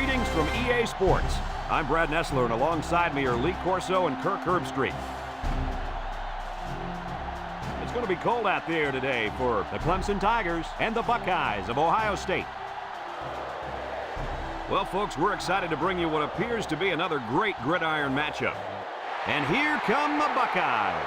Greetings from EA Sports. I'm Brad Nessler, and alongside me are Lee Corso and Kirk Herbstreit. It's going to be cold out there today for the Clemson Tigers and the Buckeyes of Ohio State. Well, folks, we're excited to bring you what appears to be another great gridiron matchup. And here come the Buckeyes.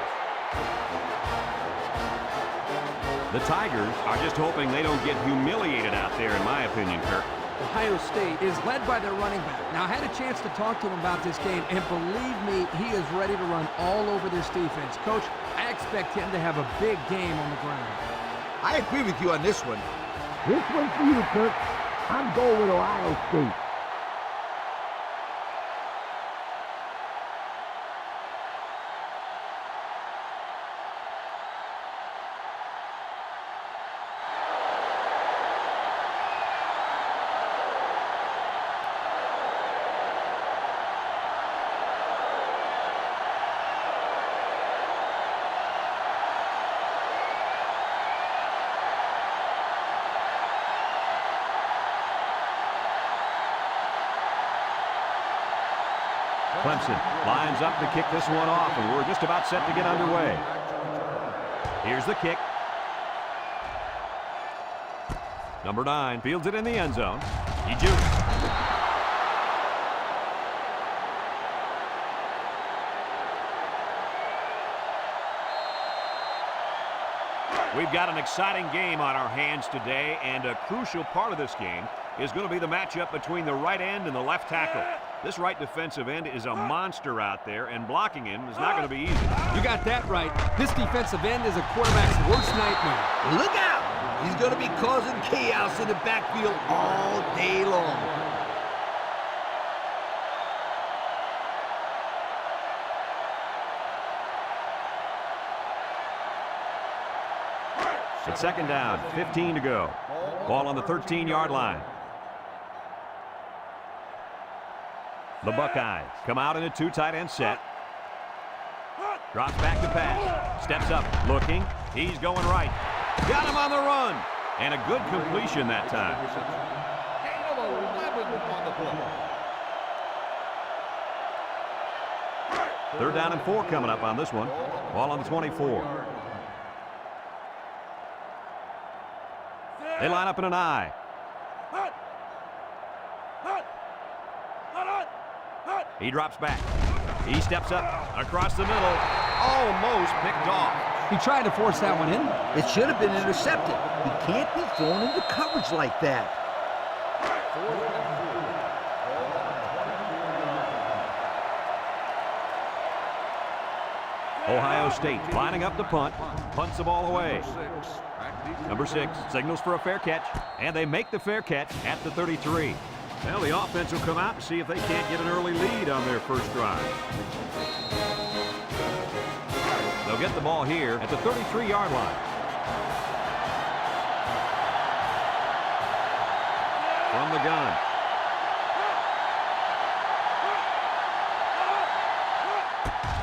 The Tigers are just hoping they don't get humiliated out there, in my opinion, Kirk. Ohio State is led by their running back. Now, I had a chance to talk to him about this game, and believe me, he is ready to run all over this defense. Coach, I expect him to have a big game on the ground. I agree with you on this one. This one's for you, Kirk. I'm going with Ohio State. Clemson lines up to kick this one off, and we're just about set to get underway. Here's the kick. Number 9 fields it in the end zone. He jukes. We've got an exciting game on our hands today, and a crucial part of this game is going to be the matchup between the right end and the left tackle. This right defensive end is a monster out there, and blocking him is not going to be easy. You got that right. This defensive end is a quarterback's worst nightmare. Look out! He's going to be causing chaos in the backfield all day long. It's second down, 15 to go. Ball on the 13-yard line. The Buckeyes come out in a two tight end set. Drops back to pass. Steps up, looking. He's going right. Got him on the run. And a good completion that time. Third down and 4 coming up on this one. Ball on the 24. They line up in an I. He drops back. He steps up across the middle. Almost picked off. He tried to force that one in. It should have been intercepted. He can't be thrown into coverage like that. Ohio State lining up to punt. Punts the ball away. Number 6 signals for a fair catch, and they make the fair catch at the 33. Well, the offense will come out and see if they can't get an early lead on their first drive. They'll get the ball here at the 33-yard line. From the gun.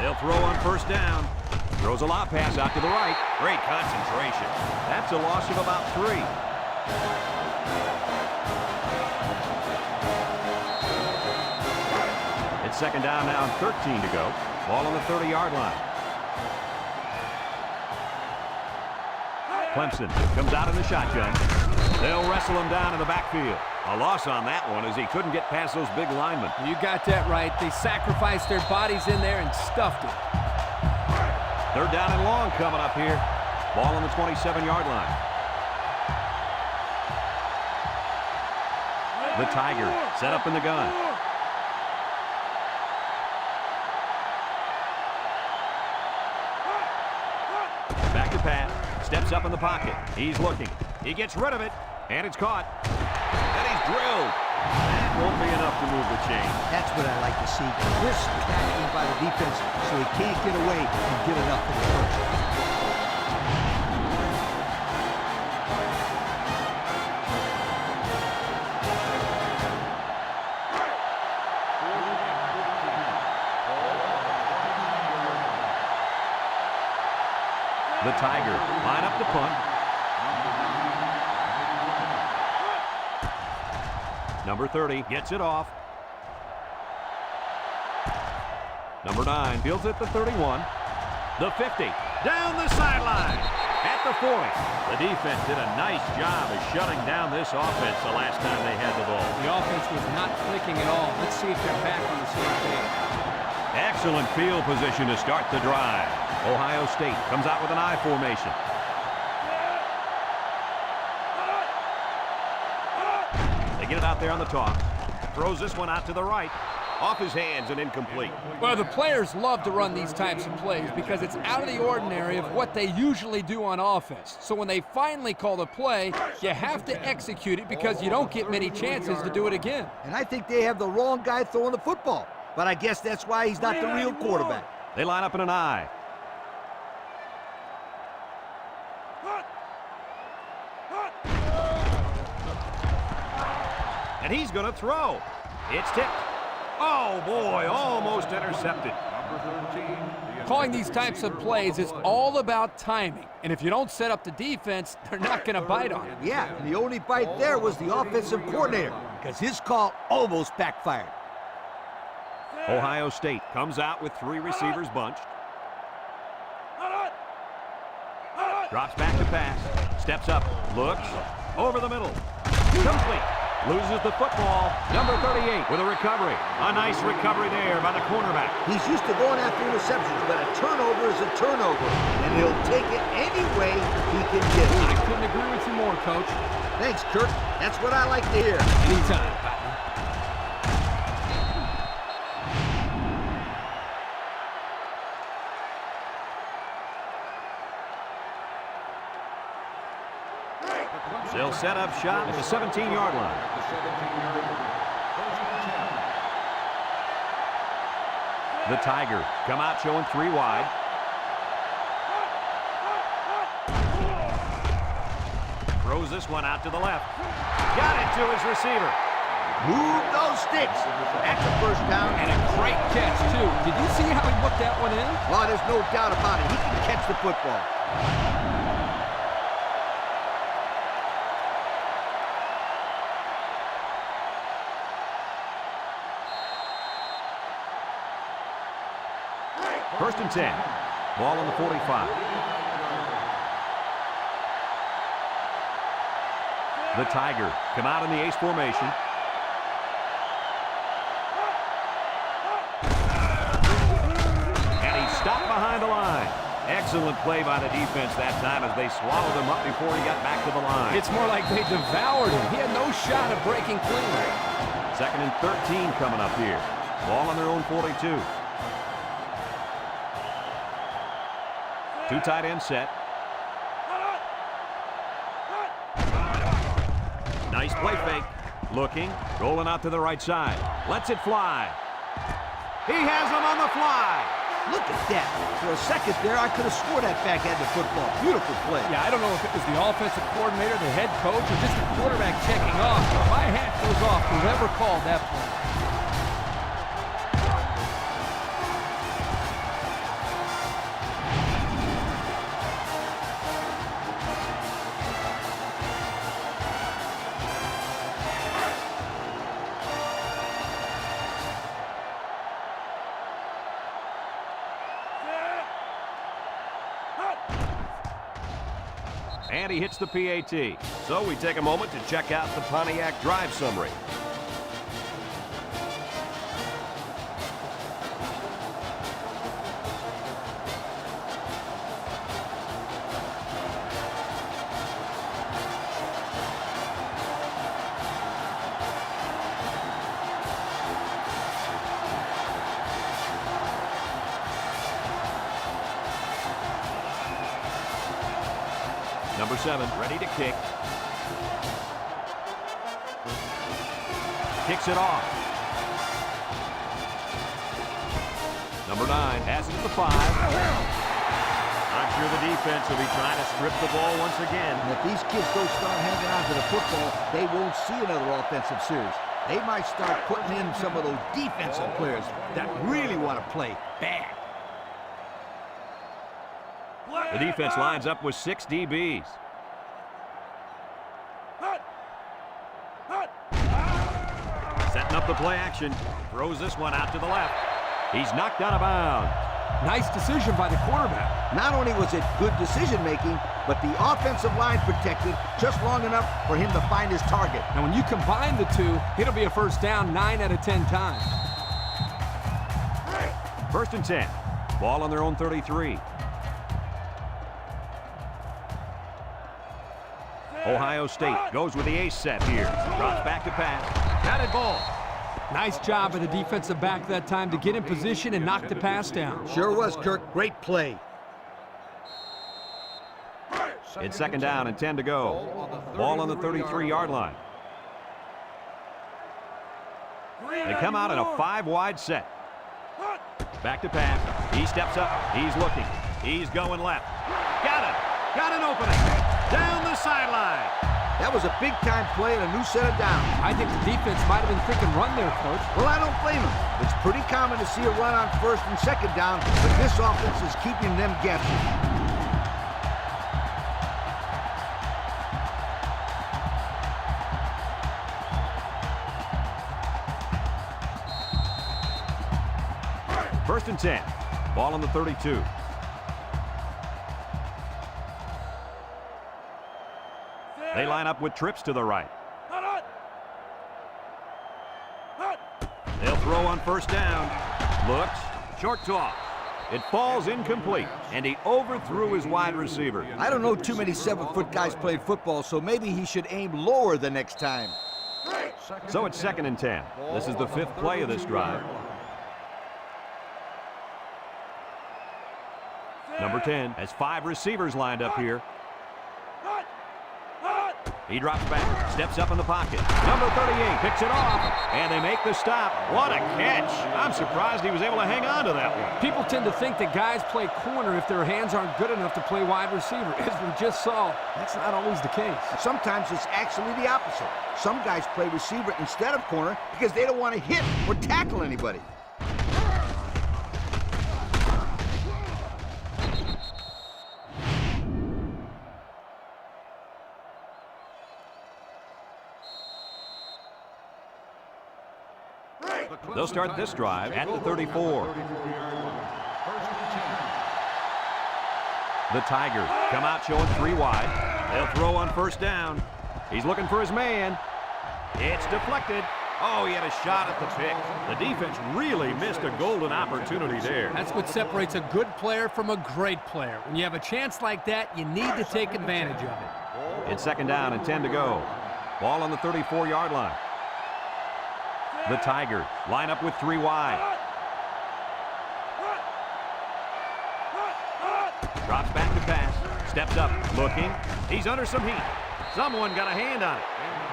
They'll throw on first down. Throws a lob pass out to the right. Great concentration. That's a loss of about 3. It's second down now and 13 to go. Ball on the 30-yard line. Clemson comes out in the shotgun. They'll wrestle him down in the backfield. A loss on that one as he couldn't get past those big linemen. You got that right. They sacrificed their bodies in there and stuffed it. Third down and long coming up here. Ball on the 27-yard line. The Tigers set up in the gun. Back to Pat. Steps up in the pocket. He's looking. He gets rid of it, and it's caught. And he's drilled. That won't be enough to move the chain. That's what I like to see. Crisp tackling by the defense so he can't get away and get enough for the first. The Tigers line up to punt. Number 30 gets it off. Number 9 fields it the 31. The 50. Down the sideline. At the 40. The defense did a nice job of shutting down this offense the last time they had the ball. The offense was not clicking at all. Let's see if they're back on the same page. Excellent field position to start the drive. Ohio State comes out with an I formation. They get it out there on the toss. Throws this one out to the right. Off his hands and incomplete. Well, the players love to run these types of plays because it's out of the ordinary of what they usually do on offense. So when they finally call the play, you have to execute it because you don't get many chances to do it again. And I think they have the wrong guy throwing the football. But I guess that's why he's not the real quarterback. They line up in an I. And he's going to throw. It's tipped. Oh, boy, almost intercepted. Calling these types of plays is all about timing. And if you don't set up the defense, they're not going to bite on it. Yeah, and the only bite there was the offensive coordinator because his call almost backfired. Ohio State comes out with 3 receivers bunched. Drops back to pass. Steps up. Looks. Over the middle. Complete. Loses the football. Number 38 with a recovery. A nice recovery there by the cornerback. He's used to going after interceptions, but a turnover is a turnover, and he'll take it any way he can get it. I couldn't agree with you more, Coach. Thanks, Kirk. That's what I like to hear. Anytime, partner. They'll set up shop at the 17-yard line. The Tigers come out showing 3 wide. Throws this one out to the left. Got it to his receiver. Move those sticks. That's a first down. And a great catch, too. Did you see how he put that one in? Well, there's no doubt about it. He can catch the football. First and 10. Ball on the 45. The Tigers come out in the ace formation. And he's stopped behind the line. Excellent play by the defense that time as they swallowed him up before he got back to the line. It's more like they devoured him. He had no shot at breaking clean. Second and 13 coming up here. Ball on their own 42. 2 tight end set. Nice play fake. Looking. Rolling out to the right side. Lets it fly. He has him on the fly. Look at that. For a second there, I could have swore that back had the football. Beautiful play. Yeah, I don't know if it was the offensive coordinator, the head coach, or just the quarterback checking off. But my hat goes off to whoever called that play. And he hits the PAT. So we take a moment to check out the Pontiac drive summary. Number 7, ready to kick. Kicks it off. Number 9 has it at the 5. I'm sure the defense will be trying to strip the ball once again. And if these kids don't start hanging on to the football, they won't see another offensive series. They might start putting in some of those defensive players that really want to play bad. The defense lines up with 6 DBs. Setting up the play action. Throws this one out to the left. He's knocked out of bounds. Nice decision by the quarterback. Not only was it good decision-making, but the offensive line protected just long enough for him to find his target. And when you combine the two, it'll be a first down 9 out of 10 times. 1st and 10. Ball on their own 33. Ohio State goes with the ace set here. Drops back to pass. Batted ball. Nice job by the defensive back that time to get in position and knock the pass down. Sure was, Kirk. Great play. It's 2nd down and 10 to go. Ball on the 33-yard line. They come out in a 5-wide set. Back to pass. He steps up. He's looking. He's going left. Got it. Got an opening. Down the sideline. That was a big-time play and a new set of downs. I think the defense might have been thinking run there, Coach. Well, I don't blame him. It's pretty common to see a run on 1st and 2nd down, but this offense is keeping them guessing. First and 10. Ball on the 32. They line up with trips to the right. They'll throw on 1st down. Looks. Short toss. It falls incomplete, and he overthrew his wide receiver. I don't know too many 7-foot guys playing football, so maybe he should aim lower the next time. So it's 2nd and 10. This is the 5th play of this drive. Number 10 has 5 receivers lined up here. He drops back, steps up in the pocket. Number 38 picks it off, and they make the stop. What a catch. I'm surprised he was able to hang on to that one. People tend to think that guys play corner if their hands aren't good enough to play wide receiver. As we just saw, that's not always the case. Sometimes it's actually the opposite. Some guys play receiver instead of corner because they don't want to hit or tackle anybody. They'll start this drive at the 34. The Tigers come out showing 3 wide. They'll throw on 1st down. He's looking for his man. It's deflected. Oh, he had a shot at the pick. The defense really missed a golden opportunity there. That's what separates a good player from a great player. When you have a chance like that, you need to take advantage of it. It's 2nd down and 10 to go. Ball on the 34-yard line. The Tigers line up with 3 wide. Drops back to pass. Steps up. Looking. He's under some heat. Someone got a hand on it.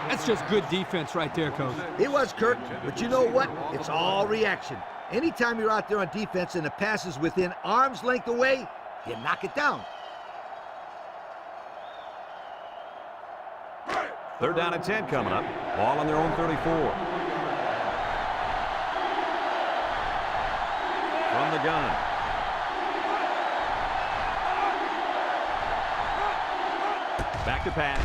That's just good defense right there, Coach. It was, Kirk, but you know what? It's all reaction. Anytime you're out there on defense and the pass is within arm's length away, you knock it down. 3rd down and 10 coming up. Ball on their own 34. From the gun. Back to pass.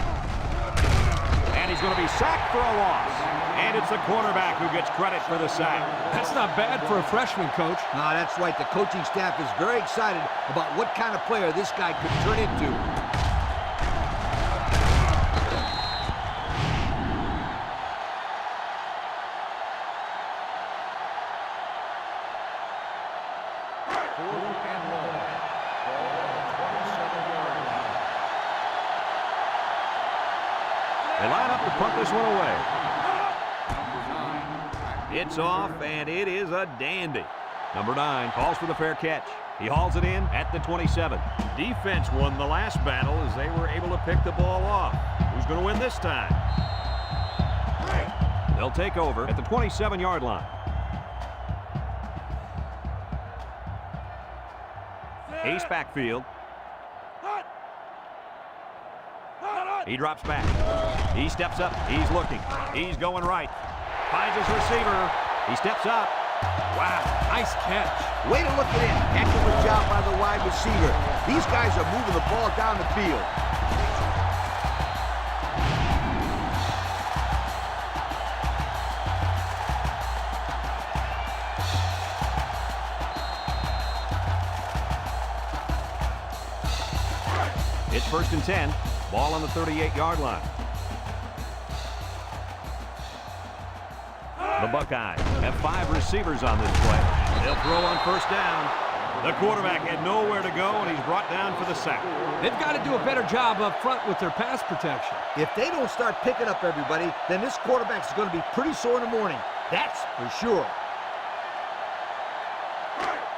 And he's going to be sacked for a loss. And it's the quarterback who gets credit for the sack. That's not bad for a freshman, Coach. No, that's right. The coaching staff is very excited about what kind of player this guy could turn into. They line up to punt this one away. It's off, and it is a dandy. Number 9 calls for the fair catch. He hauls it in at the 27. Defense won the last battle as they were able to pick the ball off. Who's going to win this time? They'll take over at the 27-yard line. Ace backfield. He drops back. He steps up. He's looking. He's going right. Finds his receiver. He steps up. Wow, nice catch. Way to look it in. Heck of a job by the wide receiver. These guys are moving the ball down the field. It's 1st and 10. Ball on the 38-yard line. The Buckeyes have 5 receivers on this play. They'll throw on 1st down. The quarterback had nowhere to go, and he's brought down for the sack. They've got to do a better job up front with their pass protection. If they don't start picking up everybody, then this quarterback's going to be pretty sore in the morning. That's for sure.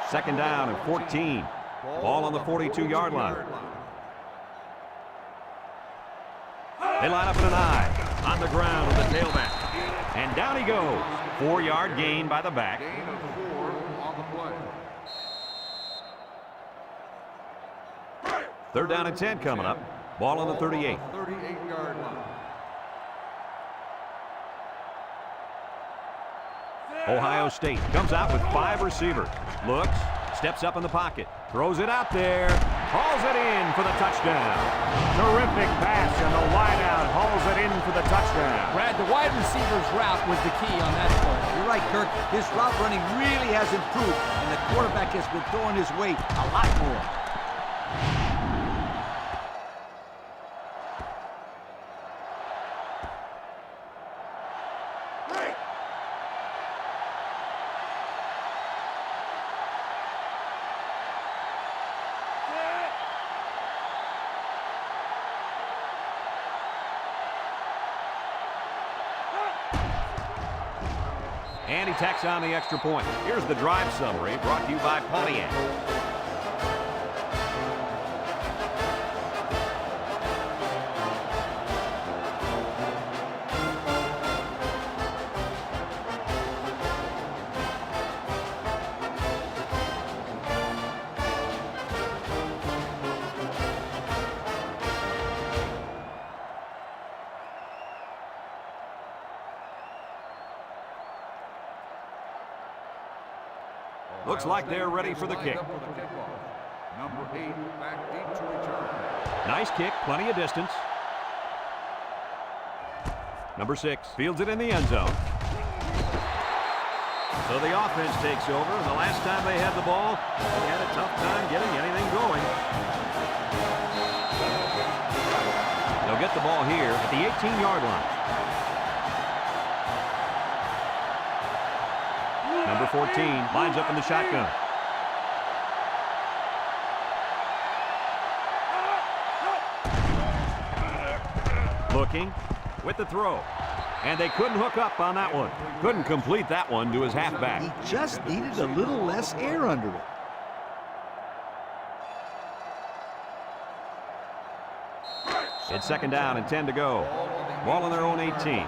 2nd down and 14. Ball on the 42-yard line. They line up in an I. On the ground with the tailback. And down he goes. 4-yard gain by the back. Gain of 4 on the play. 3rd down and 10 coming up. Ball on the 38. 38-yard line. Ohio State comes out with 5 receivers. Looks, steps up in the pocket, throws it out there, hauls it in for the touchdown. Terrific pass, and the wideout hauls it in for the touchdown. Brad, the wide receiver's route was the key on that play. You're right, Kirk. His route running really has improved, and the quarterback has been throwing his weight a lot more. And he tacks on the extra point. Here's the drive summary brought to you by Pontiac. Looks like they're ready for the kick. Number 8 back deep to return. Nice kick, plenty of distance. Number 6 fields it in the end zone. So the offense takes over, and the last time they had the ball, they had a tough time getting anything going. They'll get the ball here at the 18-yard line. Number 14 lines up in the shotgun. Looking with the throw. And they couldn't hook up on that one. Couldn't complete that one to his halfback. He just needed a little less air under it. It's 2nd down and 10 to go. Ball on their own 18.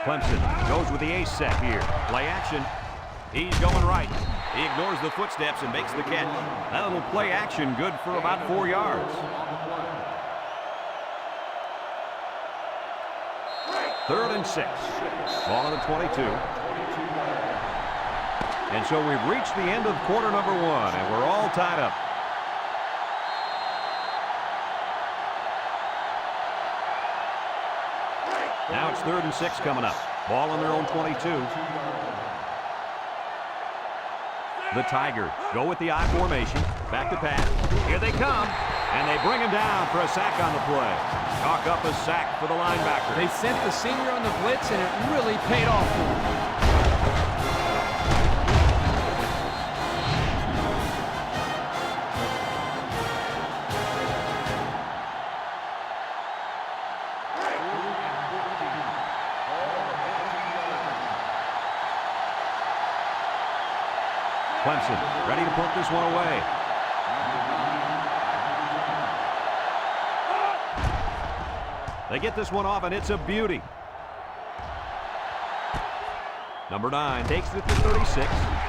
Clemson goes with the ace set here. Play action. He's going right. He ignores the footsteps and makes the catch. That little play action good for about 4 yards. 3rd and 6. Ball on the 22. And so we've reached the end of quarter number 1, and we're all tied up. Now it's 3rd and 6 coming up. Ball on their own 22. The Tigers go with the I formation. Back to pass. Here they come. And they bring him down for a sack on the play. Chalk up a sack for the linebacker. They sent the senior on the blitz, and it really paid off for him. Clemson ready to put this one away. They get this one off, and it's a beauty. Number 9 takes it to 36.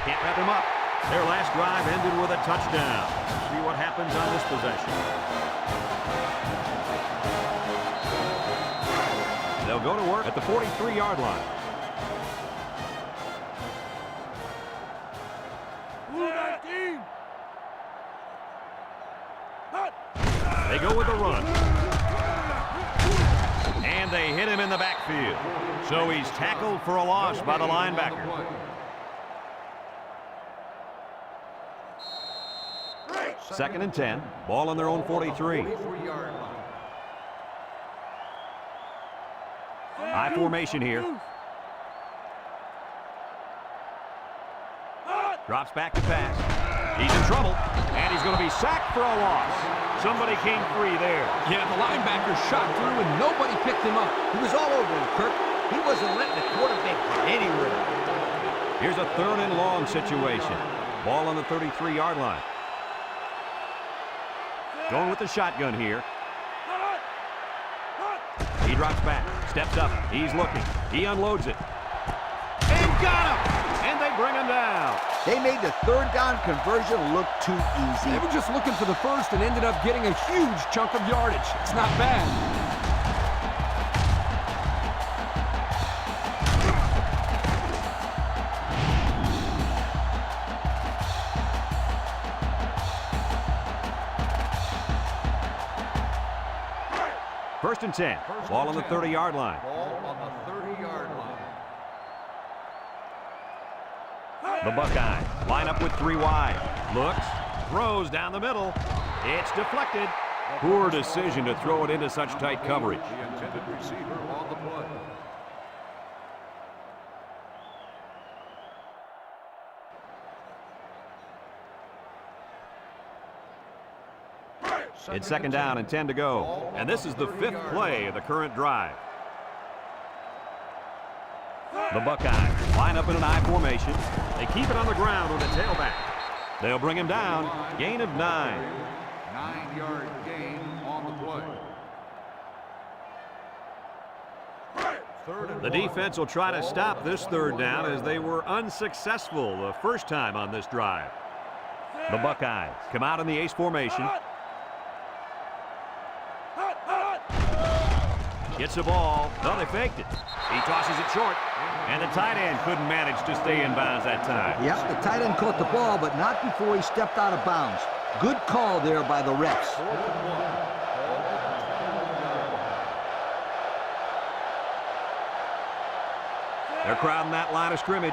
Can't wrap him up. Their last drive ended with a touchdown. See what happens on this possession. They'll go to work at the 43-yard line. They go with the run. And they hit him in the backfield. So he's tackled for a loss by the linebacker. 2nd and 10. Ball on their own 43. 43-yard line. High formation here. Drops back to pass. He's in trouble, and he's going to be sacked for a loss. Somebody came free there. Yeah, the linebacker shot through and nobody picked him up. He was all over him, Kirk. He wasn't letting the quarterback get anywhere. Here's a 3rd and long situation. Ball on the 33-yard line. Going with the shotgun here. He drops back, steps up, he's looking. He unloads it. And got him! And they bring him down. They made the 3rd down conversion look too easy. They were just looking for the first and ended up getting a huge chunk of yardage. It's not bad. First and 10. Ball on the 30-yard line. Ball on the 30-yard line. The Buckeyes line up with 3 wide. Looks, throws down the middle. It's deflected. Poor decision to throw it into such tight coverage. The intended receiver on the play. It's 2nd down and 10 to go. And this is the 5th play of the current drive. The Buckeyes line up in an I formation. They keep it on the ground with the tailback. They'll bring him down. Gain of 9. 9-yard gain on the play. The defense will try to stop this 3rd down as they were unsuccessful the first time on this drive. The Buckeyes come out in the ace formation. Gets the ball. No, they faked it. He tosses it short. And the tight end couldn't manage to stay in bounds that time. Yep, the tight end caught the ball, but not before he stepped out of bounds. Good call there by the refs. They're crowding that line of scrimmage.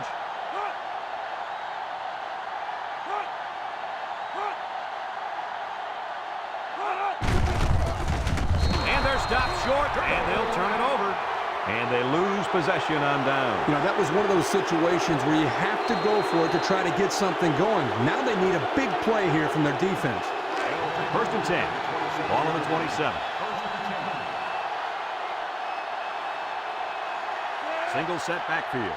And they're stopped short, and they'll turn it over. And they lose possession on down. You know, that was one of those situations where you have to go for it to try to get something going. Now they need a big play here from their defense. First and 10. Ball on the 27. Single set backfield.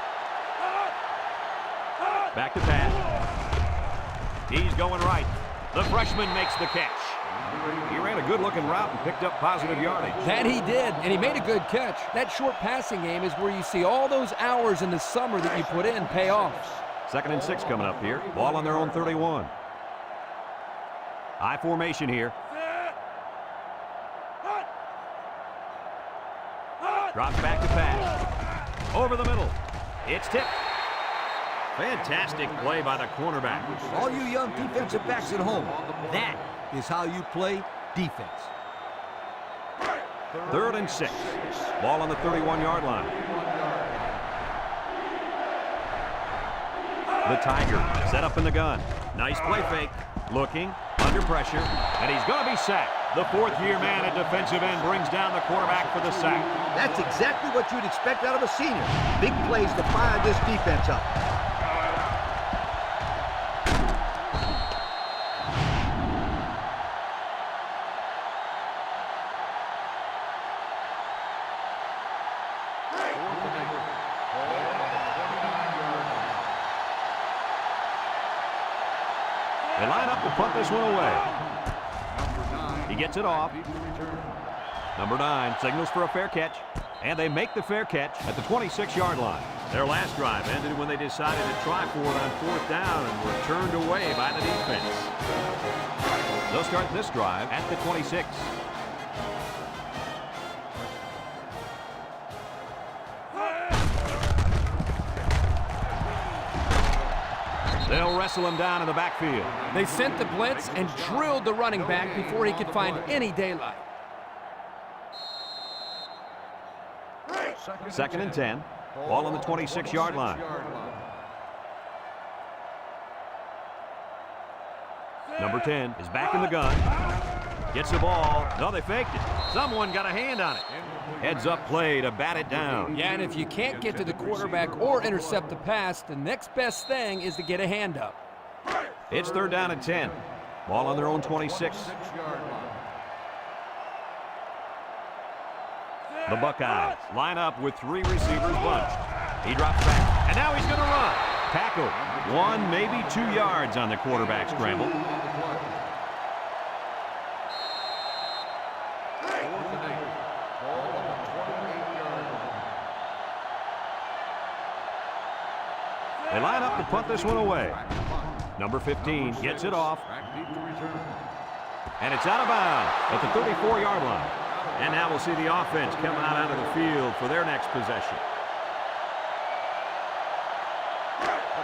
Back to pass. He's going right. The freshman makes the catch. He ran a good-looking route and picked up positive yardage. That he did, and he made a good catch. That short passing game is where you see all those hours in the summer that you put in pay off. 2nd and 6 coming up here. Ball on their own 31. High formation here. Drops back to pass. Over the middle. It's tipped. Fantastic play by the cornerback. All you young defensive backs at home, that is how you play defense. 3rd and 6. Ball on the 31-yard line. The Tiger set up in the gun. Nice play fake. Looking, under pressure, and he's going to be sacked. The 4th-year man at defensive end brings down the quarterback for the sack. That's exactly what you'd expect out of a senior. Big plays to fire this defense up. They line up to punt this one away. He gets it off. Number 9 signals for a fair catch. And they make the fair catch at the 26-yard line. Their last drive ended when they decided to try for it on 4th down and were turned away by the defense. They'll start this drive at the 26. They'll wrestle him down in the backfield. They sent the blitz and drilled the running back before he could find any daylight. 2nd and 10. Ball on the 26-yard line. Number 10 is back in the gun. Gets the ball. No, they faked it. Someone got a hand on it. Heads up play to bat it down. Yeah, and if you can't get to the quarterback or intercept the pass, the next best thing is to get a hand up. It's 3rd down and 10. Ball on their own 26. The Buckeyes line up with 3 receivers bunched. He drops back, and now he's going to run. Tackle. 1, maybe 2 yards on the quarterback scramble. They line up to punt this one away. Number 15 gets it off. And it's out of bounds at the 34-yard line. And now we'll see the offense come out onto the field for their next possession.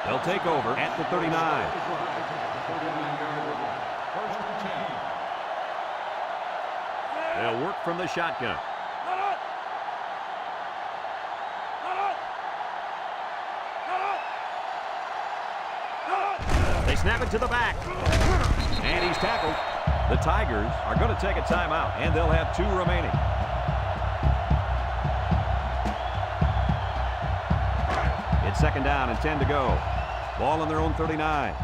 They'll take over at the 39. They'll work from the shotgun. They snap it to the back. And he's tackled. The Tigers are going to take a timeout, and they'll have 2 remaining. It's 2nd down and 10 to go. Ball on their own 39.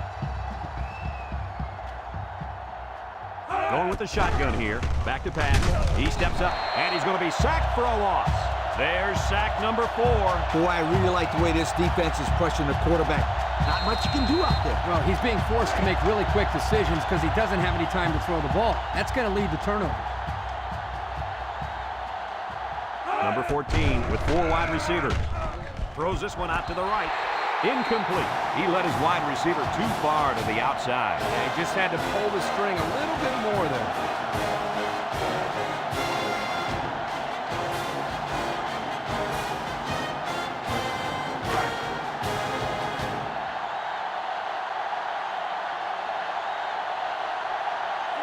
Going with the shotgun here. Back to pass. He steps up, and he's going to be sacked for a loss. There's sack number 4. Boy, I really like the way this defense is pressuring the quarterback. Not much you can do out there. Well, he's being forced to make really quick decisions because he doesn't have any time to throw the ball. That's going to lead to turnovers. Number 14 with 4 wide receivers. Throws this one out to the right. Incomplete. He let his wide receiver too far to the outside. Yeah, he just had to pull the string a little bit more there.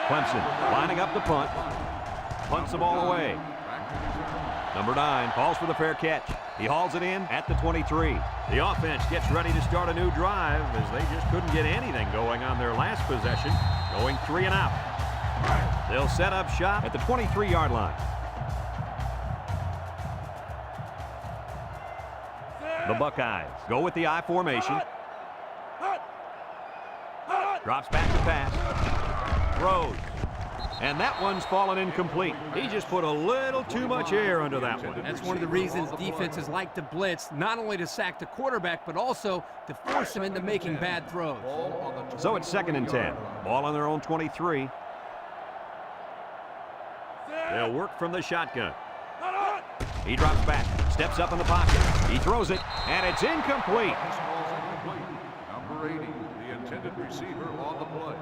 Clemson lining up the punt. Punts the ball away. Number 9 calls for the fair catch. He hauls it in at the 23. The offense gets ready to start a new drive as they just couldn't get anything going on their last possession, going 3 and out. They'll set up shop at the 23-yard line. The Buckeyes go with the I formation. Drops back to pass. Throws. And that one's fallen incomplete. He just put a little too much air under that one. That's one of the reasons defenses like to blitz, not only to sack the quarterback, but also to force him into making bad throws. So it's 2nd and 10. Ball on their own 23. They'll work from the shotgun. He drops back, steps up in the pocket. He throws it, and it's incomplete. Number 80, the intended receiver on the play.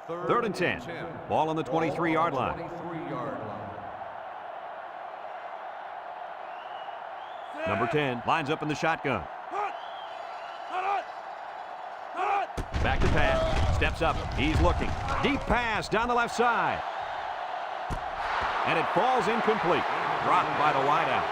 3rd and 10. Ball on the 23-yard line. Number 10 lines up in the shotgun. Back to pass. Steps up. He's looking. Deep pass down the left side. And it falls incomplete. Dropped by the wideout.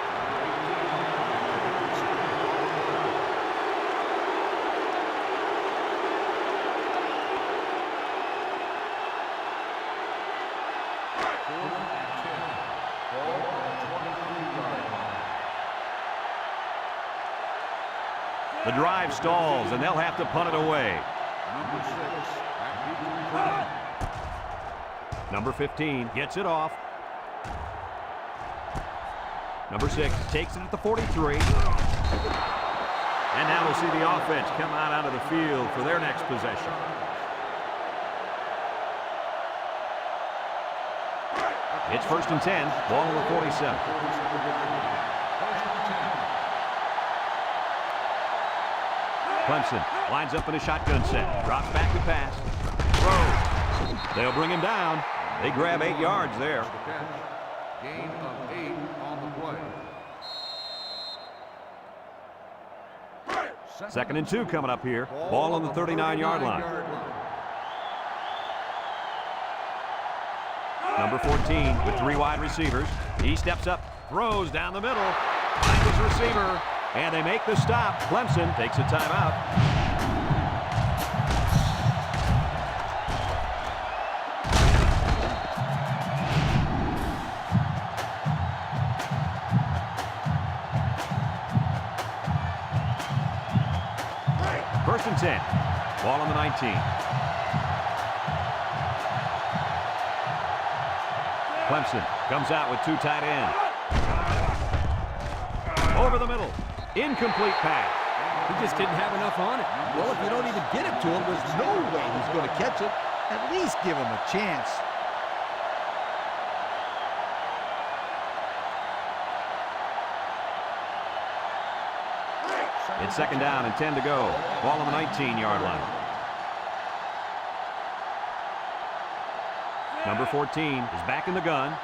The drive stalls, and they'll have to punt it away. Number 15 gets it off. Number 6 takes it at the 43. And now we'll see the offense come out onto the field for their next possession. It's 1st and 10, ball on the 47. Clemson lines up in a shotgun set. Drops back to pass. Throws. They'll bring him down. They grab 8 yards there. Gain of 8 on the play. 2nd and 2 coming up here. Ball on the 39-yard line. Number 14 with 3 wide receivers. He steps up, throws down the middle. Finds his receiver. And they make the stop. Clemson takes a timeout. First and 10. Ball on the 19. Clemson comes out with two tight ends. Over the middle. Incomplete pass. He just didn't have enough on it. Well, if you don't even get it to him, there's no way he's going to catch it. At least give him a chance. It's second down and 10 to go. Ball on the 19-yard line. Number 14 is back in the gun.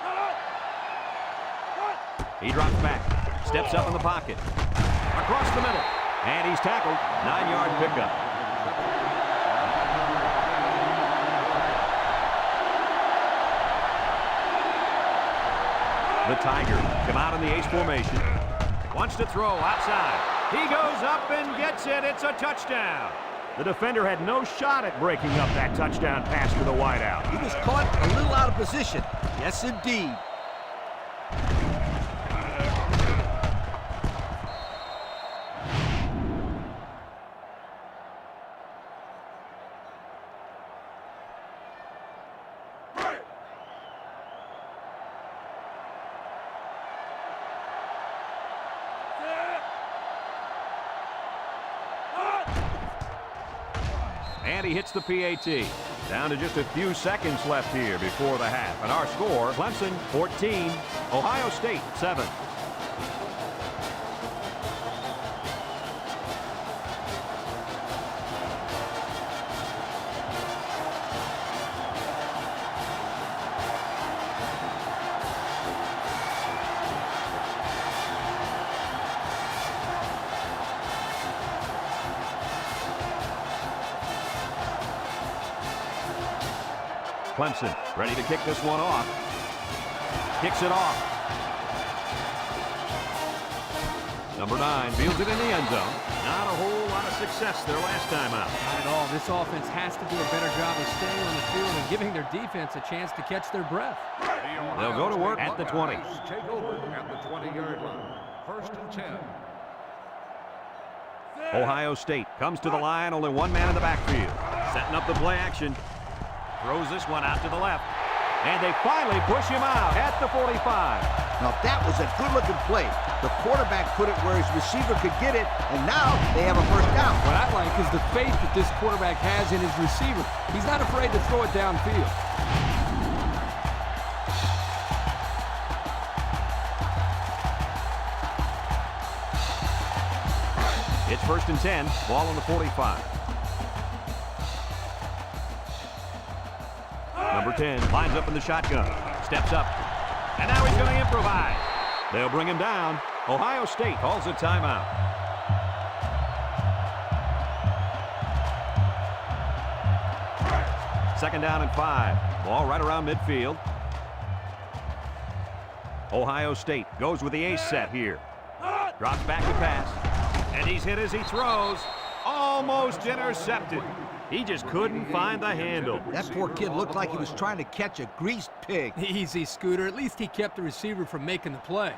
He drops back. Steps up in the pocket. Across the middle. And he's tackled. 9-yard pickup. The Tigers come out in the ace formation. Wants to throw outside. He goes up and gets it. It's a touchdown. The defender had no shot at breaking up that touchdown pass to the wideout. He was caught a little out of position. Yes, indeed. And he hits the PAT. Down to just a few seconds left here before the half. And our score, Clemson 14, Ohio State 7. Clemson ready to kick this one off. Kicks it off. Number 9 fields it in the end zone. Not a whole lot of success their last time out. Not at all. This offense has to do a better job of staying on the field and giving their defense a chance to catch their breath. They'll go to work at the 20. Take over at the 20-yard line. First and 10. Ohio State comes to the line. Only one man in the backfield. Setting up the play action. Throws this one out to the left. And they finally push him out at the 45. Now, that was a good-looking play. The quarterback put it where his receiver could get it, and now they have a first down. What I like is the faith that this quarterback has in his receiver. He's not afraid to throw it downfield. It's first and 10. Ball on the 45. Number 10 lines up in the shotgun. Steps up. And now he's going to improvise. They'll bring him down. Ohio State calls a timeout. Second down and 5. Ball right around midfield. Ohio State goes with the ace set here. Drops back to pass. And he's hit as he throws. Almost intercepted. He just couldn't find the handle. That poor kid looked like he was trying to catch a greased pig. Easy, Scooter. At least he kept the receiver from making the play.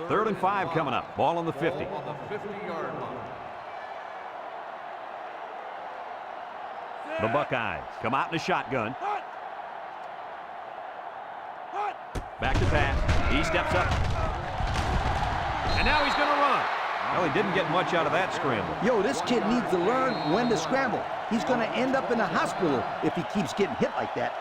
Third and 5 coming up. Ball on the 50. On the 50-yard line. The Buckeyes come out in a shotgun. Back to pass. He steps up. And now he's going to run. Well, he didn't get much out of that scramble. Yo, this kid needs to learn when to scramble. He's going to end up in the hospital if he keeps getting hit like that.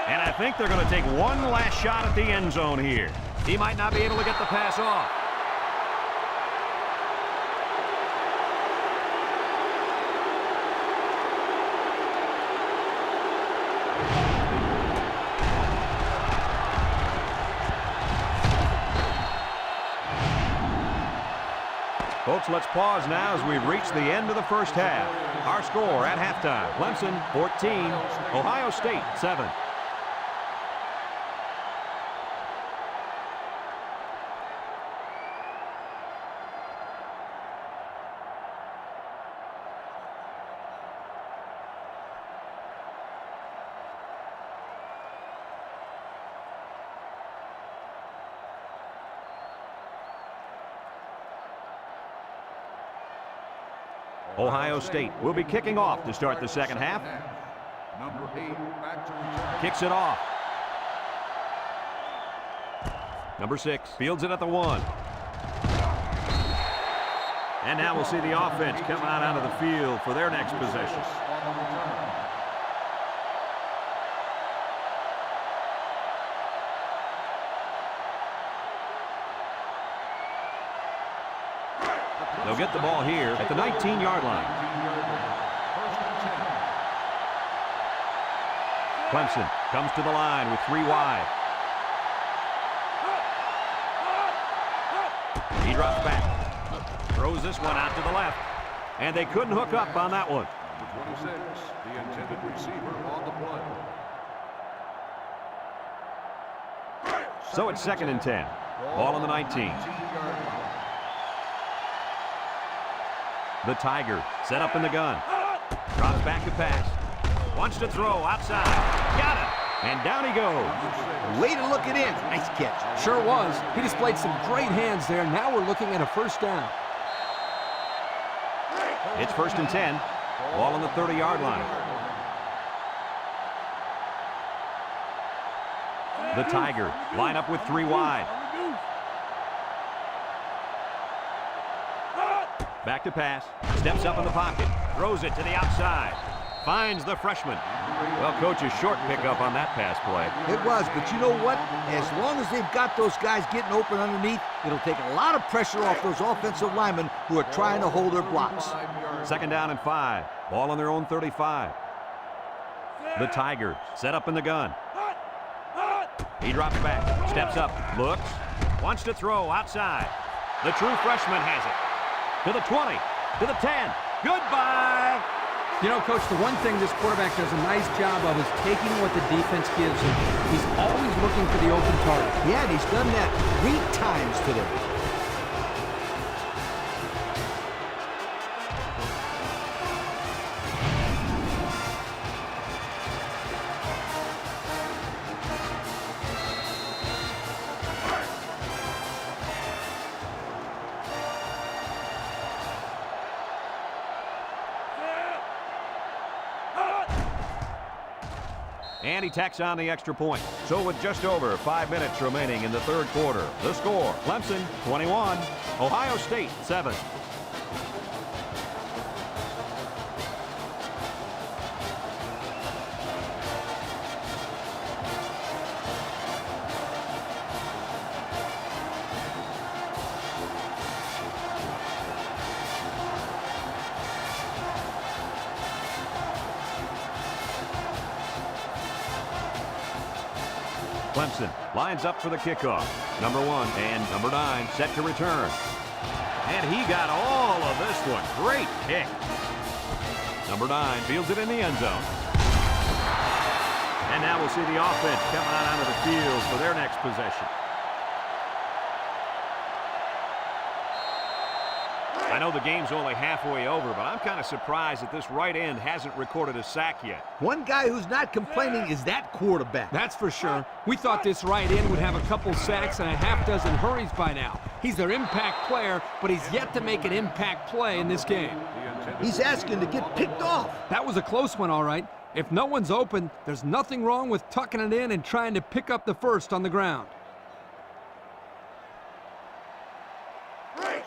And I think they're going to take one last shot at the end zone here. He might not be able to get the pass off. Folks, let's pause now as we've reached the end of the first half. Our score at halftime, Clemson 14, Ohio State 7. Ohio State will be kicking off to start the second half. Number 8, back to return. Kicks it off. Number 6 fields it at the 1. And now we'll see the offense come out of the field for their next possession. They'll get the ball here at the 19-yard line. Clemson comes to the line with 3 wide. He drops back. Throws this one out to the left. And they couldn't hook up on that one. Number 26, the intended receiver on the play. So it's 2nd and 10. Ball on the 19. The Tiger set up in the gun. Drops back to pass. Wants to throw outside. Got it. And down he goes. Way to look it in. Nice catch. Sure was. He displayed some great hands there. Now we're looking at a first down. It's 1st and 10. Ball on the 30-yard line. The Tiger line up with 3 wide. Back to pass. Steps up in the pocket. Throws it to the outside. Finds the freshman. Well, coach, a short pickup on that pass play. It was, but you know what? As long as they've got those guys getting open underneath, it'll take a lot of pressure off those offensive linemen who are trying to hold their blocks. 2nd down and 5. Ball on their own 35. The Tigers set up in the gun. He drops back, steps up, looks, wants to throw outside. The true freshman has it. To the 20, to the 10. Goodbye. You know, Coach, the one thing this quarterback does a nice job of is taking what the defense gives him. He's always looking for the open target. Yeah, and he's done that 3 times today. And he tacks on the extra point. So with just over 5 minutes remaining in the 3rd quarter, the score, Clemson 21, Ohio State 7. Clemson lines up for the kickoff. Number 1 and number 9 set to return. And he got all of this one. Great kick. Number 9 fields it in the end zone. And now we'll see the offense coming out onto the field for their next possession. I know the game's only halfway over, but I'm kind of surprised that this right end hasn't recorded a sack yet. One guy who's not complaining is that quarterback. That's for sure. We thought this right end would have a couple sacks and a half dozen hurries by now. He's their impact player, but he's yet to make an impact play in this game. He's asking to get picked off. That was a close one, all right. If no one's open, there's nothing wrong with tucking it in and trying to pick up the first on the ground.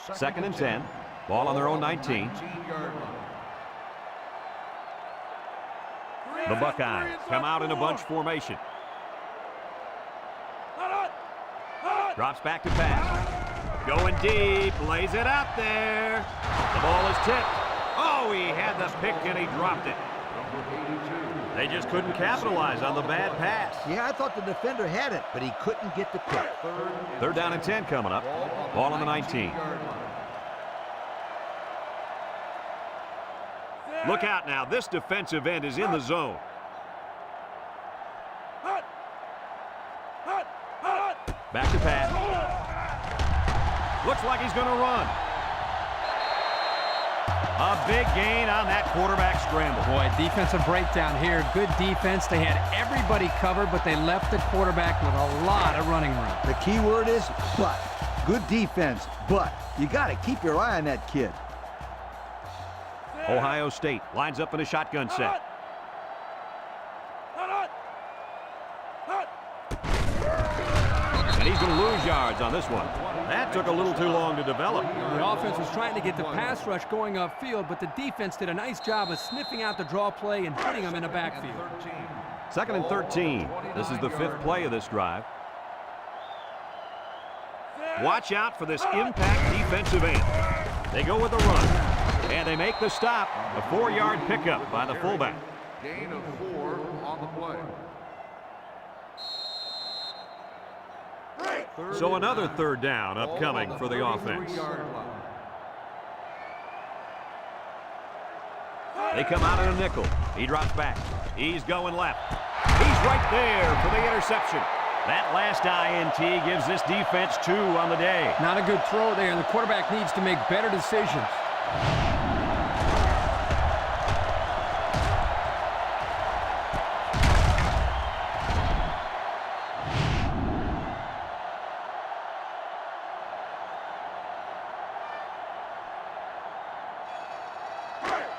2nd and 10. Ball on their own 19. The Buckeyes come out in a bunch formation. Drops back to pass. Going deep, lays it out there. The ball is tipped. Oh, he had the pick and he dropped it. They just couldn't capitalize on the bad pass. Yeah, I thought the defender had it, but he couldn't get the pick. 3rd down and 10 coming up. Ball on the 19. Look out now. This defensive end is in the zone. Back to pass. Looks like he's going to run. A big gain on that quarterback scramble. Boy, defensive breakdown here. Good defense. They had everybody covered, but they left the quarterback with a lot of running room. The key word is but. Good defense, but you got to keep your eye on that kid. Ohio State lines up in a shotgun set. And he's going to lose yards on this one. That took a little too long to develop. The offense was trying to get the pass rush going upfield, but the defense did a nice job of sniffing out the draw play and hitting them in the backfield. 2nd and 13. This is the 5th play of this drive. Watch out for this impact defensive end. They go with the run, and they make the stop. A 4-yard pickup by the fullback. Gain of 4 on the play. So another 3rd down upcoming for the offense. They come out in a nickel. He drops back. He's going left. He's right there for the interception. That last INT gives this defense 2 on the day. Not a good throw there, and the quarterback needs to make better decisions.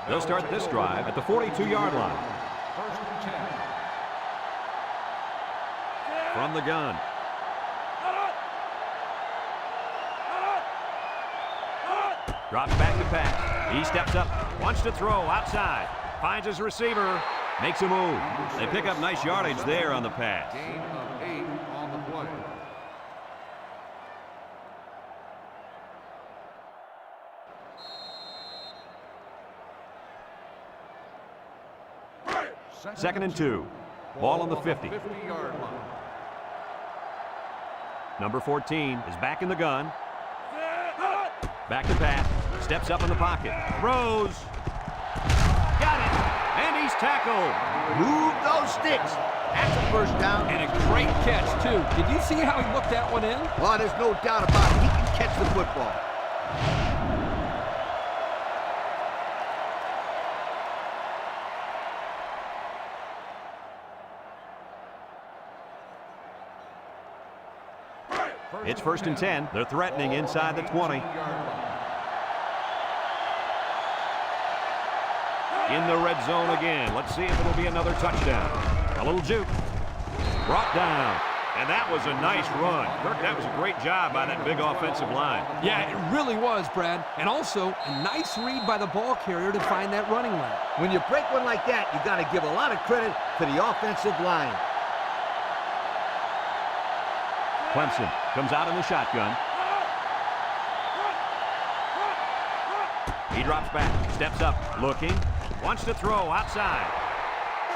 They'll start this drive at the 42-yard line. 1st and 10. From the gun. Drops back to pass. He steps up, wants to throw outside. Finds his receiver, makes a move. They pick up nice yardage there on the pass. Gain of 8 on the play. Second and 2. Ball on the 50. 50-yard line. Number 14 is back in the gun. Back to pass. Steps up in the pocket. Throws. Got it. And he's tackled. Move those sticks. That's a 1st down. And a great catch, too. Did you see how he looked that one in? Well, there's no doubt about it. He can catch the football. It's 1st and 10. They're threatening inside the 20. In the red zone again. Let's see if it'll be another touchdown. A little juke. Brought down. And that was a nice run. Kirk, that was a great job by that big offensive line. Yeah, it really was, Brad. And also, a nice read by the ball carrier to find that running lane. When you break one like that, you got to give a lot of credit to the offensive line. Clemson comes out in the shotgun. He drops back, steps up, looking, wants to throw outside.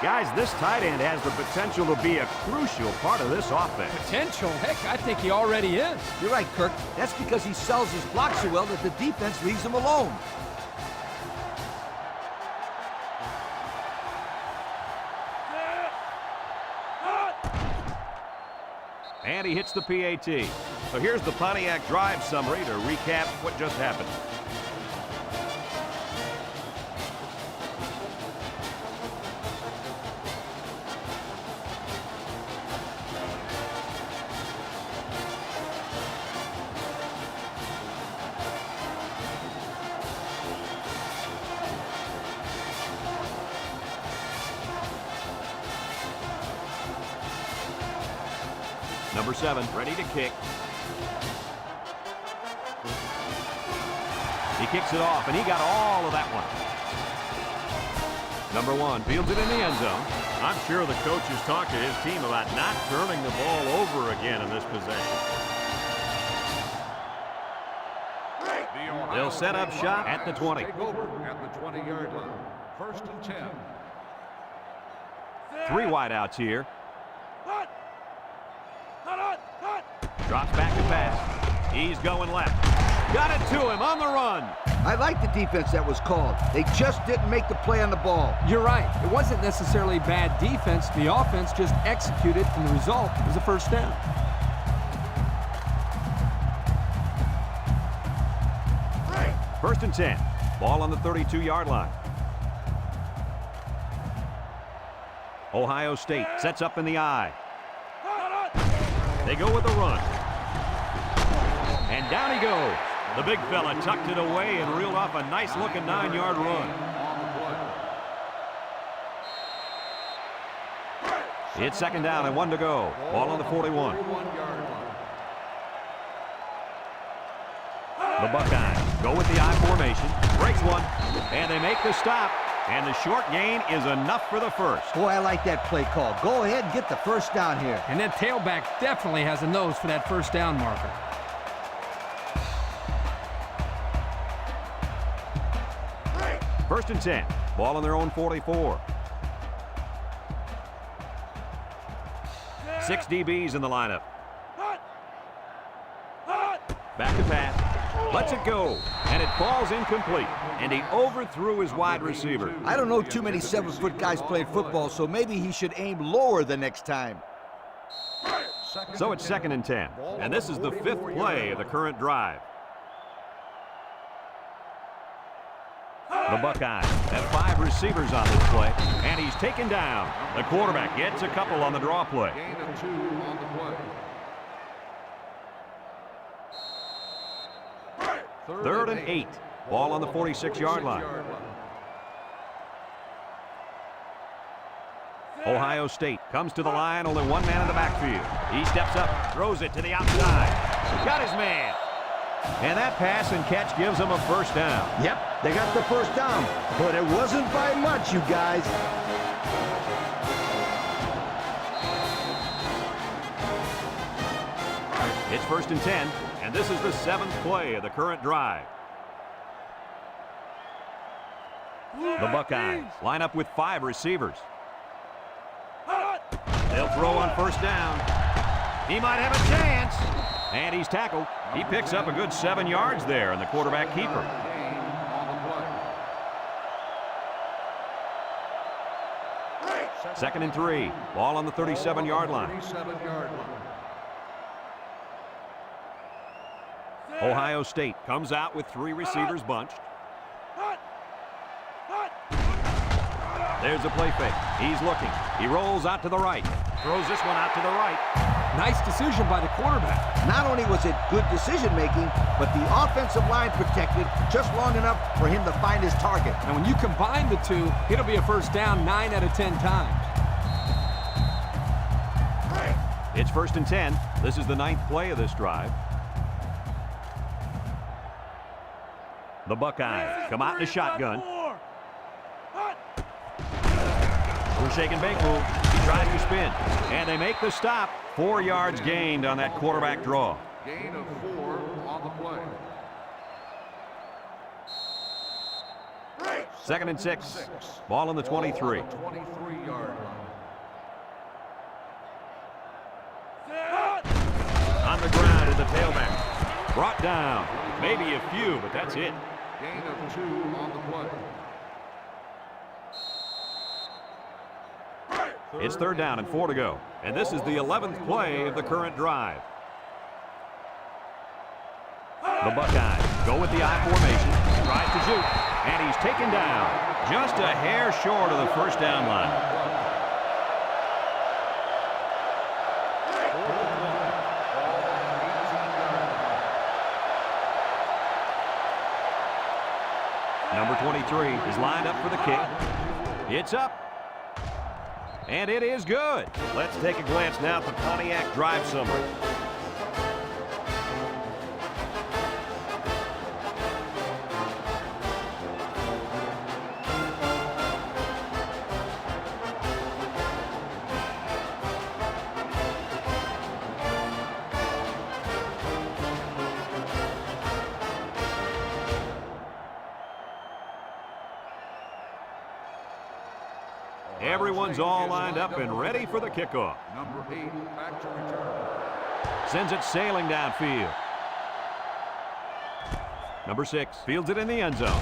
Guys, this tight end has the potential to be a crucial part of this offense. Potential? Heck, I think he already is. You're right, Kirk. That's because he sells his block so well that the defense leaves him alone. And he hits the PAT. So here's the Pontiac drive summary to recap what just happened. Number 7, ready to kick. He kicks it off, and he got all of that one. Number 1 fields it in the end zone. I'm sure the coach has talked to his team about not turning the ball over again in this possession. They'll set up shop at the 20. Take over at the 20-yard line. 1st and 10. 3 wideouts here. Drops back to pass. He's going left. Got it to him on the run. I like the defense that was called. They just didn't make the play on the ball. You're right. It wasn't necessarily bad defense. The offense just executed, and the result was a 1st down. First and 10. Ball on the 32-yard line. Ohio State sets up in the I. They go with the run. And down he goes. The big fella tucked it away and reeled off a nice-looking 9-yard run. It's second down and 1 to go. Ball on the 41. The Buckeyes go with the I formation. Breaks one. And they make the stop. And the short gain is enough for the first. Boy, I like that play call. Go ahead and get the first down here. And that tailback definitely has a nose for that first down marker. First and 10. Ball on their own 44. 6 DBs in the lineup. Back to pass. Lets it go. And it falls incomplete. And he overthrew his wide receiver. I don't know too many 7-foot guys playing football, so maybe he should aim lower the next time. So it's second and 10. And this is the 5th play of the current drive. The Buckeyes have 5 receivers on this play, and he's taken down. The quarterback gets a couple on the draw play. Gain of 2 on the play. Third and 8. Ball on the 46-yard line. Ohio State comes to the line, only one man in the backfield. He steps up, throws it to the outside. Got his man. And that pass and catch gives him a first down. Yep, they got the first down, but it wasn't by much, you guys. It's first and 10, and this is the 7th play of the current drive. The Buckeyes line up with 5 receivers. They'll throw on first down. He might have a chance. And he's tackled. He picks up a good 7 yards there, and the quarterback keeper. Second and 3. Ball on the 37-yard line. Ohio State comes out with 3 receivers bunched. There's a play fake. He's looking. He rolls out to the right. Throws this one out to the right. Nice decision by the quarterback. Not only was it good decision-making, but the offensive line protected just long enough for him to find his target. And when you combine the two, it'll be a first down 9 out of 10 times. It's first and 10. This is the 9th play of this drive. The Buckeyes come out in a shotgun. We're shaking bake move. He tries to spin. And they make the stop. 4 yards gained on that quarterback draw. Gain of 4 on the play. Second and 6. Ball on the 23. 23-yard line. On the ground is the tailback. Brought down. Maybe a few, but that's it. Gain of 2 on the play. It's third down and 4 to go. And this is the 11th play of the current drive. The Buckeyes go with the I formation. Tries to shoot. And he's taken down. Just a hair short of the first down line. Number 23 is lined up for the kick. It's up. And it is good. Let's take a glance now at the Pontiac drive summary. Everyone's all lined up and ready for the kickoff. Number 8, back to return. Sends it sailing downfield. Number 6 fields it in the end zone.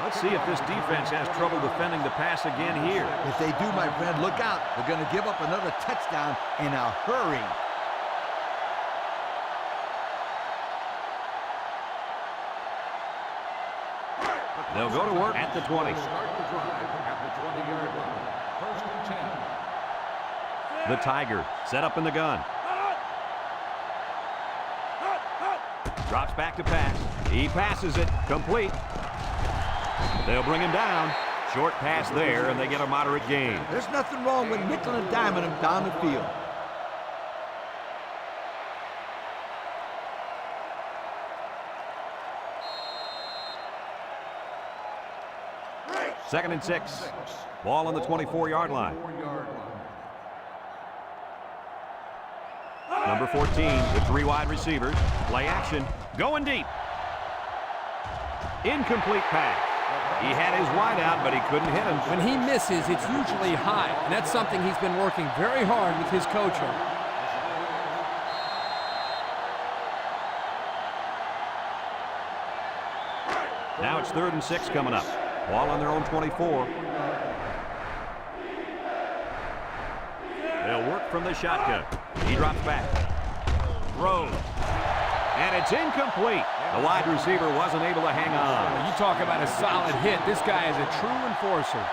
Let's see if this defense has trouble defending the pass again here. If they do, my friend, look out. They're going to give up another touchdown in a hurry. They'll go to work at the 20. Start the drive at the 20-yard line. First and 10. The Tiger set up in the gun. Drops back to pass. He passes it complete. They'll bring him down. Short pass there, and they get a moderate gain. There's nothing wrong with nickel and diming them down the field. Second and 6. Ball on the 24-yard line. Number 14 with 3 wide receivers. Play action. Going deep. Incomplete pass. He had his wide out, but he couldn't hit him. When he misses, it's usually high, and that's something he's been working very hard with his coach on. Now it's 3rd and 6 coming up. Ball on their own 24. They'll work from the shotgun. He drops back. Throws. And it's incomplete. The wide receiver wasn't able to hang on. You talk about a solid hit. This guy is a true enforcer.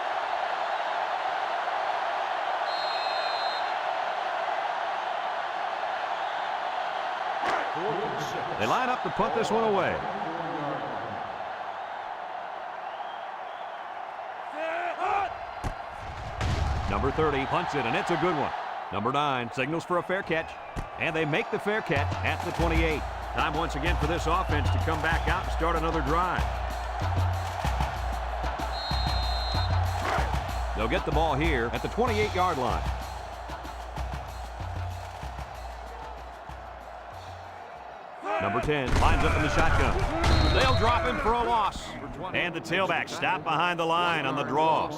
They line up to punt this one away. Number 30 punts it, and it's a good one. Number 9 signals for a fair catch, and they make the fair catch at the 28. Time once again for this offense to come back out and start another drive. They'll get the ball here at the 28-yard line. Number 10 lines up in the shotgun. They'll drop him for a loss. And the tailback stopped behind the line on the draw.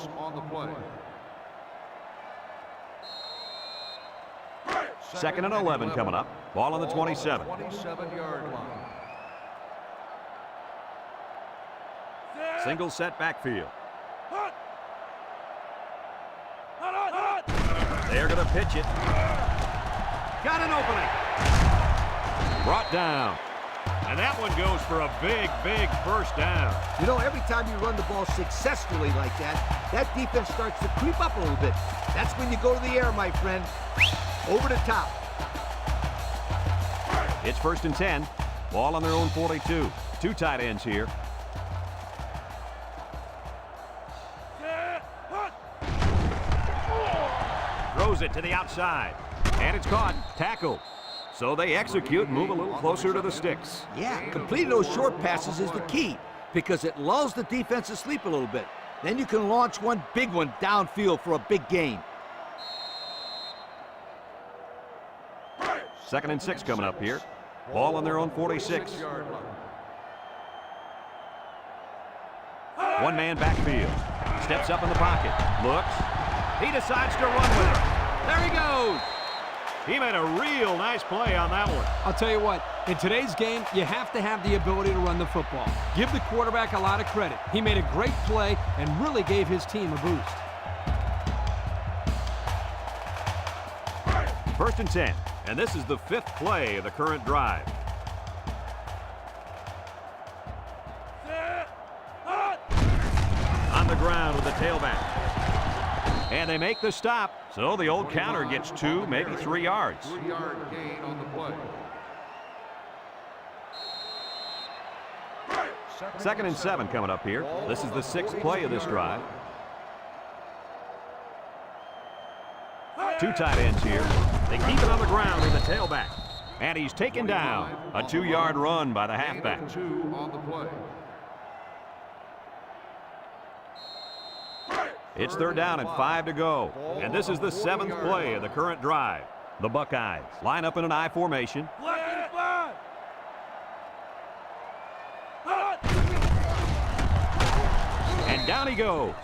Second and 11 coming up. Ball on the 27. 27-yard line. Single set backfield. They're going to pitch it. Got an opening. Brought down. And that one goes for a big, big first down. You know, every time you run the ball successfully like that, that defense starts to creep up a little bit. That's when you go to the air, my friend. Over the top. It's 1st and 10. Ball on their own 42. 2 tight ends here. Throws it to the outside. And it's caught. Tackle. So they execute and move a little closer to the sticks. Yeah, completing those short passes is the key because it lulls the defense asleep a little bit. Then you can launch one big one downfield for a big gain. 2nd and 6 coming up here. Ball on their own 46. 1-man backfield. Steps up in the pocket. Looks. He decides to run with it. There he goes. He made a real nice play on that one. I'll tell you what, in today's game, you have to have the ability to run the football. Give the quarterback a lot of credit. He made a great play and really gave his team a boost. 1st and 10. And this is the 5th play of the current drive. On the ground with the tailback. And they make the stop. So the old counter gets 2, maybe 3 yards. 3-yard gain on the play. 2nd and 7 coming up here. This is the 6th play of this drive. 2 tight ends here. They keep it on the ground with the tailback. And he's taken down. A 2-yard run by the halfback. 2 on the play. It's 3rd down and 5 to go. And this is the 7th play of the current drive. The Buckeyes line up in an I formation. And down he goes.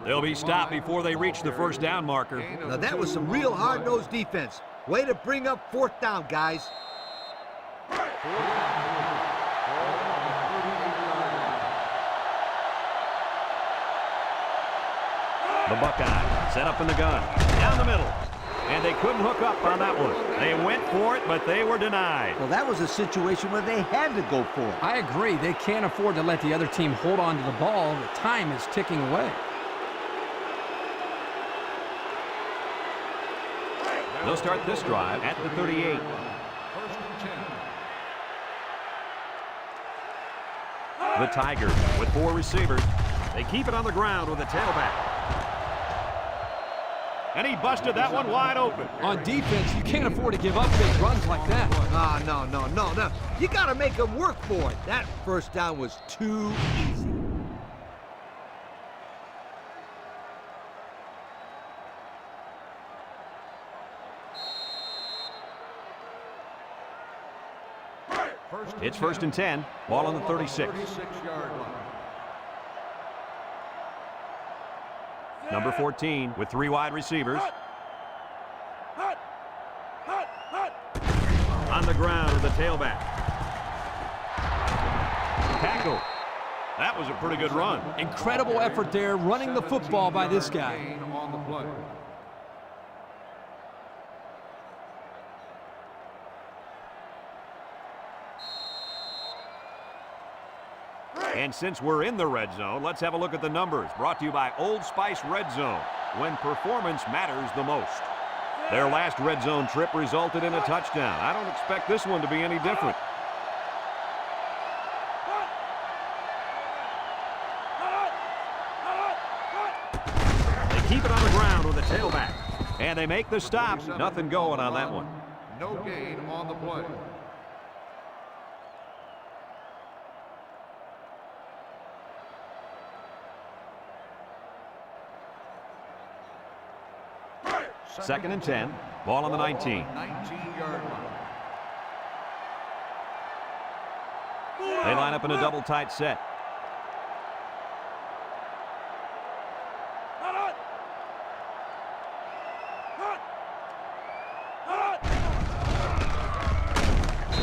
They'll be stopped before they reach the 1st down marker. Now that was some real hard-nosed defense. Way to bring up 4th down, guys. The Buckeyes set up in the gun. Down the middle. And they couldn't hook up on that one. They went for it, but they were denied. Well, that was a situation where they had to go for it. I agree. They can't afford to let the other team hold on to the ball. The time is ticking away. They'll start this drive at the 38. 1st and 10. The Tigers with 4 receivers. They keep it on the ground with the tailback. And he busted that one wide open. On defense, you can't afford to give up big runs like that. No. You got to make them work for it. That first down was too easy. It's 1st and 10. Ball on the 36. 36-yard line. Number 14 with 3 wide receivers. On the ground with the tailback. Tackle. That was a pretty good run. Incredible effort there running the football by this guy. Gain on the play. And since we're in the red zone, let's have a look at the numbers. Brought to you by Old Spice Red Zone, when performance matters the most. Their last red zone trip resulted in a touchdown. I don't expect this one to be any different. They keep it on the ground with a tailback. And they make the stop. Nothing going on that one. No gain on the play. Second and 10. Ball on the 19. 19-yard line. They line up in a double tight set.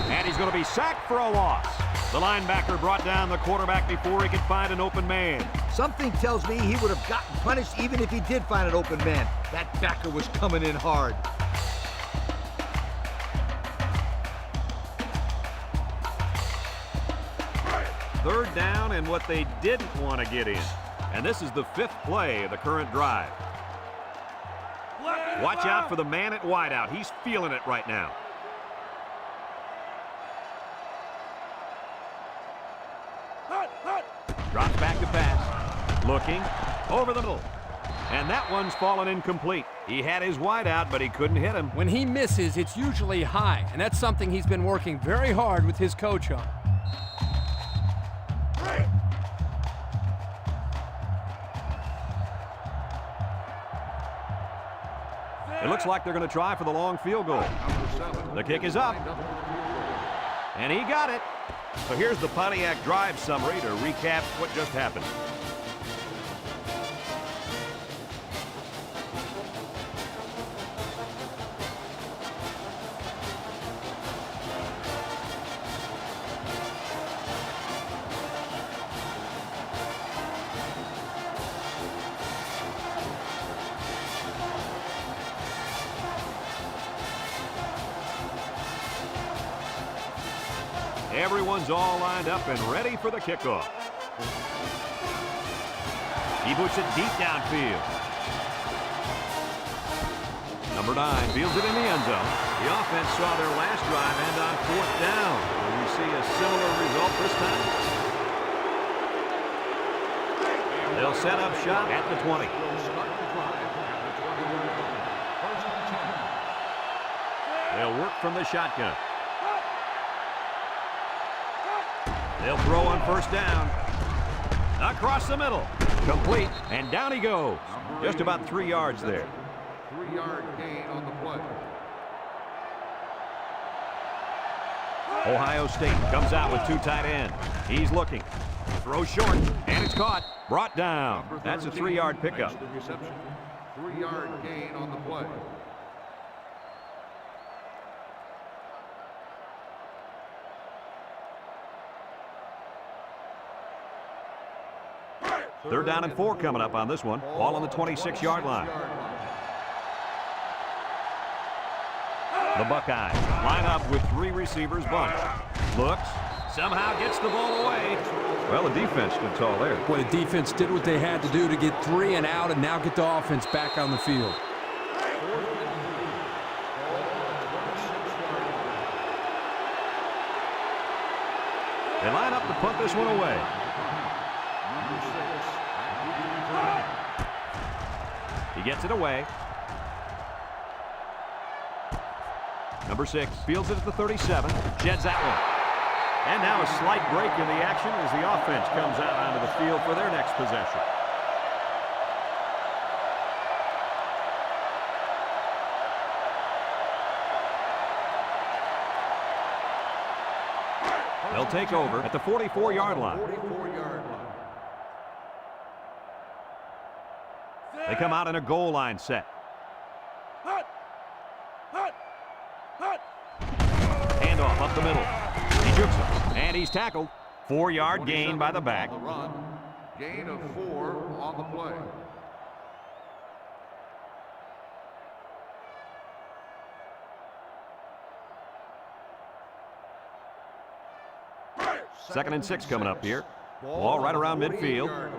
And he's going to be sacked for a loss. The linebacker brought down the quarterback before he could find an open man. Something tells me he would have gotten punished even if he did find an open man. That backer was coming in hard. Third down and what they didn't want to get in. And this is the 5th play of the current drive. Watch out for the man at wideout. He's feeling it right now. Drops back to pass. Looking. Over the middle. And that one's fallen incomplete. He had his wideout, but he couldn't hit him. When he misses, it's usually high, and that's something he's been working very hard with his coach on. It looks like they're going to try for the long field goal. The kick is up. And he got it. So here's the Pontiac drive summary to recap what just happened. Everyone's all lined up and ready for the kickoff. He puts it deep downfield. Number 9 fields it in the end zone. The offense saw their last drive end on 4th down. Will we see a similar result this time? They'll set up shop at the 20. They'll work from the shotgun. They'll throw on 1st down. Across the middle. Complete. And down he goes. Just about 3 yards there. 3-yard gain on the play. Ohio State comes out with 2 tight ends. He's looking. Throw short. And it's caught. Brought down. That's a 3-yard pickup. 3-yard gain on the play. Third down and 4 coming up on this one. Ball on the 26-yard line. The Buckeyes line up with 3 receivers bunched. Looks. Somehow gets the ball away. Well, the defense stood tall there. Boy, the defense did what they had to do to get 3 and out and now get the offense back on the field. They line up to punt this one away. He gets it away. Number 6 fields it at the 37. Sheds that one. And now a slight break in the action as the offense comes out onto the field for their next possession. They'll take over at the 44-yard line. They come out in a goal line set. Handoff up the middle. He jukes him, and he's tackled. 4-yard gain by the back. Gain of 4 on the play. Second and 6 coming up here. Ball right around midfield.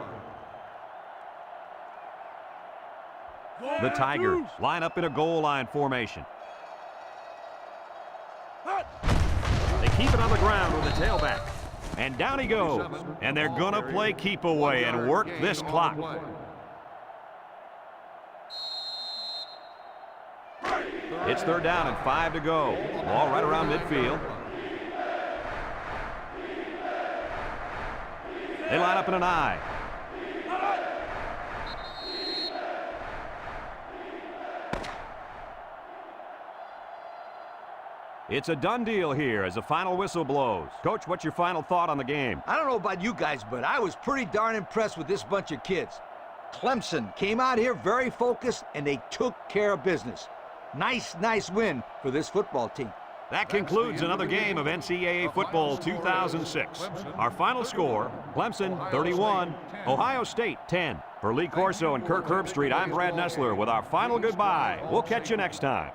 The Tigers line up in a goal line formation. They keep it on the ground with the tailback. And down he goes. And they're going to play keep away and work this clock. It's 3rd down and 5 to go. Ball right around midfield. They line up in an I. It's a done deal here as the final whistle blows. Coach, what's your final thought on the game? I don't know about you guys, but I was pretty darn impressed with this bunch of kids. Clemson came out here very focused, and they took care of business. Nice win for this football team. That concludes another game of NCAA football 2006. Our final score, Clemson 31, Ohio State 10. For Lee Corso and Kirk Herbstreit, I'm Brad Nessler with our final goodbye. We'll catch you next time.